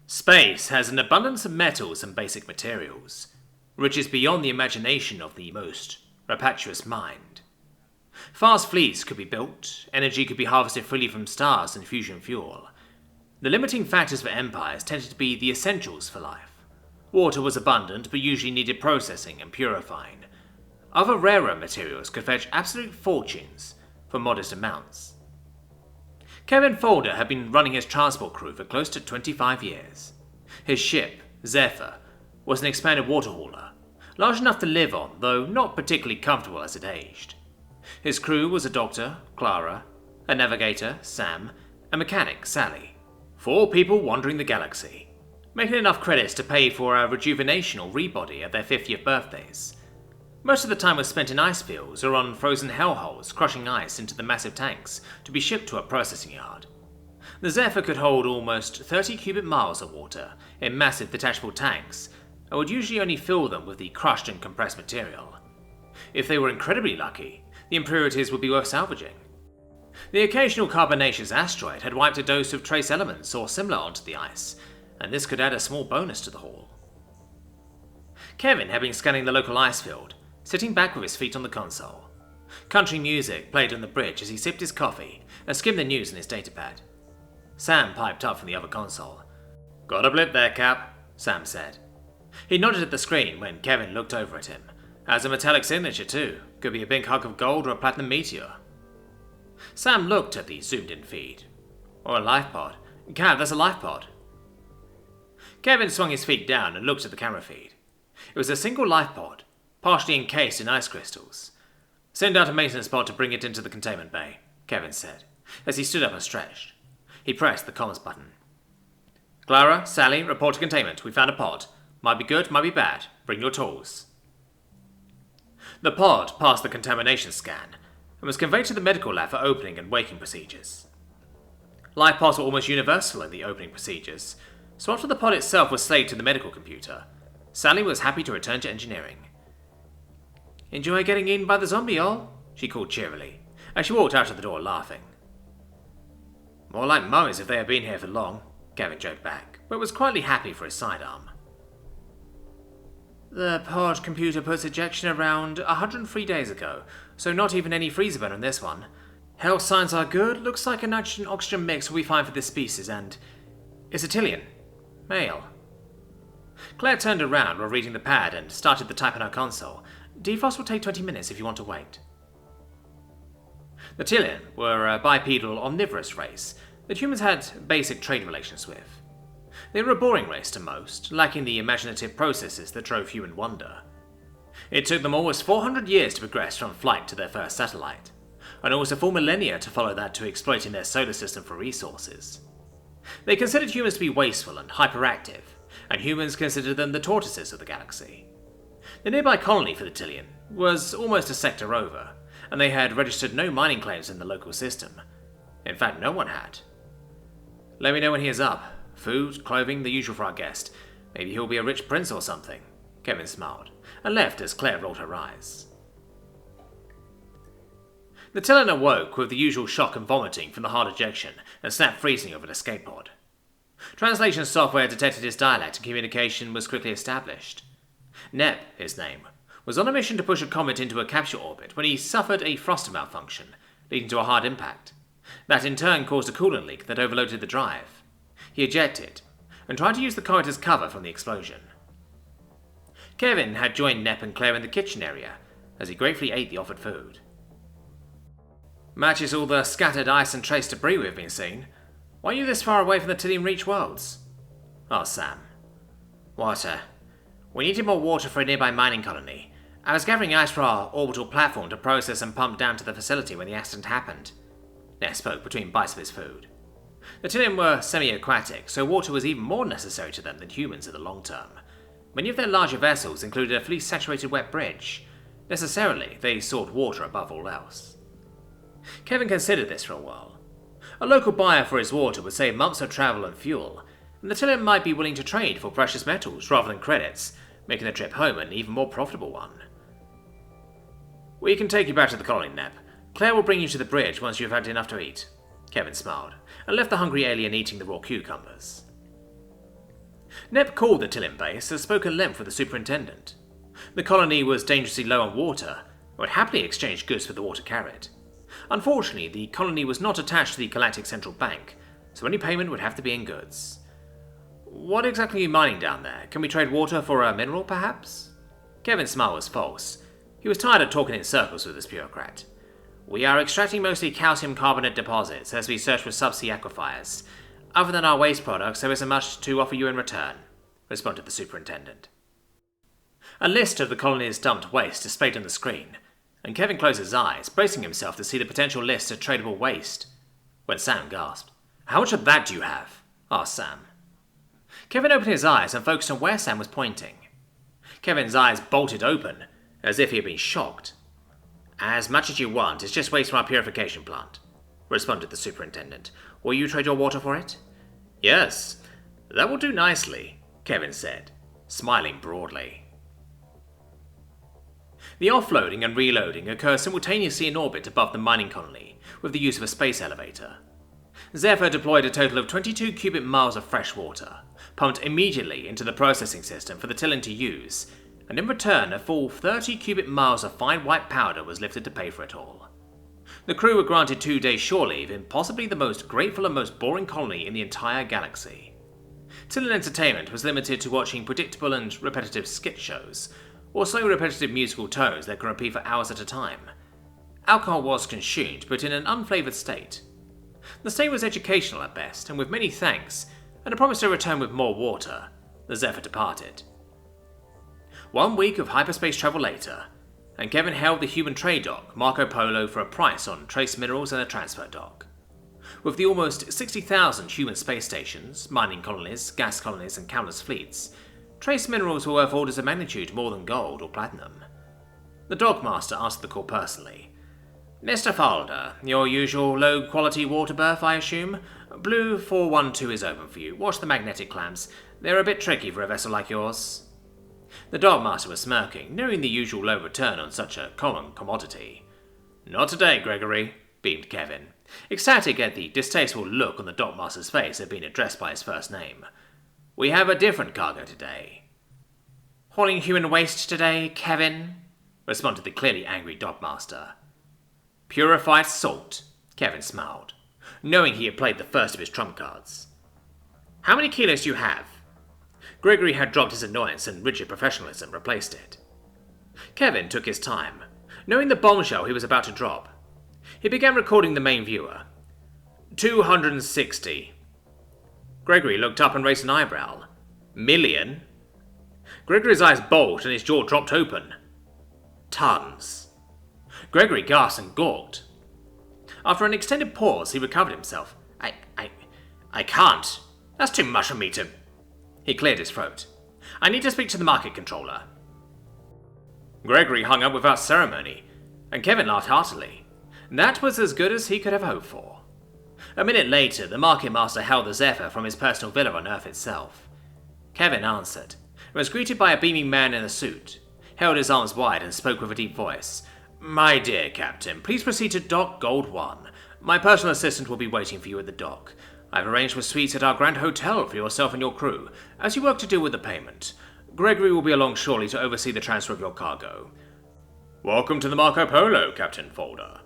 Space has an abundance of metals and basic materials, riches beyond the imagination of the most rapacious mind. Fast fleets could be built, energy could be harvested freely from stars and fusion fuel. The limiting factors for empires tended to be the essentials for life. Water was abundant, but usually needed processing and purifying. Other rarer materials could fetch absolute fortunes for modest amounts. Kevin Folder had been running his transport crew for close to 25 years. His ship, Zephyr, was an expanded water hauler, large enough to live on, though not particularly comfortable as it aged. His crew was a doctor, Clara, a navigator, Sam, a mechanic, Sally. 4 people wandering the galaxy, making enough credits to pay for a rejuvenation or rebody at their 50th birthdays. Most of the time was spent in ice fields or on frozen hellholes, crushing ice into the massive tanks to be shipped to a processing yard. The Zephyr could hold almost 30 cubic miles of water in massive detachable tanks, and would usually only fill them with the crushed and compressed material. If they were incredibly lucky, the impurities would be worth salvaging. The occasional carbonaceous asteroid had wiped a dose of trace elements or similar onto the ice, and this could add a small bonus to the haul. Kevin had been scanning the local ice field, sitting back with his feet on the console. Country music played on the bridge as he sipped his coffee and skimmed the news in his datapad. Sam piped up from the other console. "Got a blip there, Cap," Sam said. He nodded at the screen when Kevin looked over at him. "Has a metallic signature too. Could be a big hunk of gold or a platinum meteor." Sam looked at the zoomed-in feed. "Or a life pod. Cap, that's a life pod." Kevin swung his feet down and looked at the camera feed. It was a single life pod, partially encased in ice crystals. "Send out a maintenance pod to bring it into the containment bay," Kevin said, as he stood up and stretched. He pressed the comms button. "Clara, Sally, report to containment. We found a pod. Might be good, might be bad. Bring your tools." The pod passed the contamination scan and was conveyed to the medical lab for opening and waking procedures. Life pods were almost universal in the opening procedures, so after the pod itself was slaved to the medical computer, Sally was happy to return to engineering. "Enjoy getting eaten by the zombie, all?" she called cheerily, as she walked out of the door laughing. "More like mummies if they had been here for long," Kevin joked back, but was quietly happy for his sidearm. "The pod computer puts ejection around 103 days ago, so not even any freezer burn on this one. Health signs are good, looks like a nitrogen-oxygen mix will be fine for this species, and it's a Tillian. Male." Claire turned around while reading the pad and started the type on her console. "Defrost will take 20 minutes if you want to wait." The Tillian were a bipedal omnivorous race that humans had basic trade relations with. They were a boring race to most, lacking the imaginative processes that drove human wonder. It took them almost 400 years to progress from flight to their first satellite, and almost a full millennia to follow that to exploiting their solar system for resources. They considered humans to be wasteful and hyperactive, and humans considered them the tortoises of the galaxy. The nearby colony for the Tillian was almost a sector over, and they had registered no mining claims in the local system. In fact, no one had. "Let me know when he is up. Food, clothing, the usual for our guest. Maybe he'll be a rich prince or something." Kevin smiled, and left as Claire rolled her eyes. The Tillian awoke with the usual shock and vomiting from the hard ejection and snap freezing of an escape pod. Translation software detected his dialect and communication was quickly established. Neb, his name, was on a mission to push a comet into a capsule orbit when he suffered a thruster malfunction, leading to a hard impact. That in turn caused a coolant leak that overloaded the drive. He ejected, and tried to use the comet as cover from the explosion. Kevin had joined Nep and Claire in the kitchen area, as he gratefully ate the offered food. "Matches all the scattered ice and trace debris we've been seeing. Why are you this far away from the Tillian Reach worlds?" asked Sam. "Water. We needed more water for a nearby mining colony. I was gathering ice for our orbital platform to process and pump down to the facility when the accident happened." Nep spoke between bites of his food. The Tillian were semi-aquatic, so water was even more necessary to them than humans in the long term. Many of their larger vessels included a fleece-saturated wet bridge. Necessarily, they sought water above all else. Kevin considered this for a while. A local buyer for his water would save months of travel and fuel, and the Tillian might be willing to trade for precious metals rather than credits, making the trip home an even more profitable one. "We can take you back to the colony, Nep. Claire will bring you to the bridge once you've had enough to eat." Kevin smiled, and left the hungry alien eating the raw cucumbers. Nep called the Tillen base and spoke at length with the superintendent. The colony was dangerously low on water, and would happily exchange goods for the water carried. Unfortunately, the colony was not attached to the Galactic Central Bank, so any payment would have to be in goods. What exactly are you mining down there? Can we trade water for a mineral, perhaps? Kevin's smile was false. He was tired of talking in circles with this bureaucrat. We are extracting mostly calcium carbonate deposits as we search for subsea aquifers. Other than our waste products, there isn't much to offer you in return, responded the superintendent. A list of the colony's dumped waste displayed on the screen, and Kevin closed his eyes, bracing himself to see the potential list of tradable waste, when Sam gasped. How much of that do you have? Asked Sam. Kevin opened his eyes and focused on where Sam was pointing. Kevin's eyes bolted open, as if he had been shocked. As much as you want, it's just waste from our purification plant, responded the superintendent. Will you trade your water for it? Yes, that will do nicely, Kevin said, smiling broadly. The offloading and reloading occur simultaneously in orbit above the mining colony, with the use of a space elevator. Zephyr deployed a total of 22 cubic miles of fresh water, pumped immediately into the processing system for the Tillen to use, and in return a full 30 cubic miles of fine white powder was lifted to pay for it all. The crew were granted 2 days shore leave in possibly the most grateful and most boring colony in the entire galaxy. Tillen entertainment was limited to watching predictable and repetitive skit shows, or so repetitive musical tones that could repeat for hours at a time. Alcohol was consumed, but in an unflavoured state. The stay was educational at best, and with many thanks, and a promise to return with more water, the Zephyr departed. 1 week of hyperspace travel later, and Kevin hailed the human trade dock, Marco Polo, for a price on trace minerals and a transfer dock. With the almost 60,000 human space stations, mining colonies, gas colonies, and countless fleets, trace minerals were worth orders of magnitude more than gold or platinum. The dockmaster answered the call personally. Mr. Falder, your usual low-quality water berth, I assume? Blue 412 is open for you. Watch the magnetic clamps. They're a bit tricky for a vessel like yours. The dockmaster was smirking, knowing the usual low return on such a common commodity. Not today, Gregory, beamed Kevin, ecstatic at the distasteful look on the dockmaster's face at being addressed by his first name. We have a different cargo today. Hauling human waste today, Kevin? Responded the clearly angry dockmaster. Purified salt, Kevin smiled, knowing he had played the first of his trump cards. How many kilos do you have? Gregory had dropped his annoyance and rigid professionalism replaced it. Kevin took his time, knowing the bombshell he was about to drop. He began recording the main viewer. 260. Gregory looked up and raised an eyebrow. Million? Gregory's eyes bulged and his jaw dropped open. Tons. Gregory gasped and gawked. After an extended pause, he recovered himself. I can't. That's too much for me to... He cleared his throat. I need to speak to the market controller. Gregory hung up without ceremony, and Kevin laughed heartily. That was as good as he could have hoped for. A minute later, the market master held the Zephyr from his personal villa on Earth itself. Kevin answered, and was greeted by a beaming man in a suit, held his arms wide and spoke with a deep voice. My dear Captain, please proceed to Dock Gold 1. My personal assistant will be waiting for you at the dock. I've arranged for suites at our Grand Hotel for yourself and your crew, as you work to deal with the payment. Gregory will be along shortly to oversee the transfer of your cargo. Welcome to the Marco Polo, Captain Folder,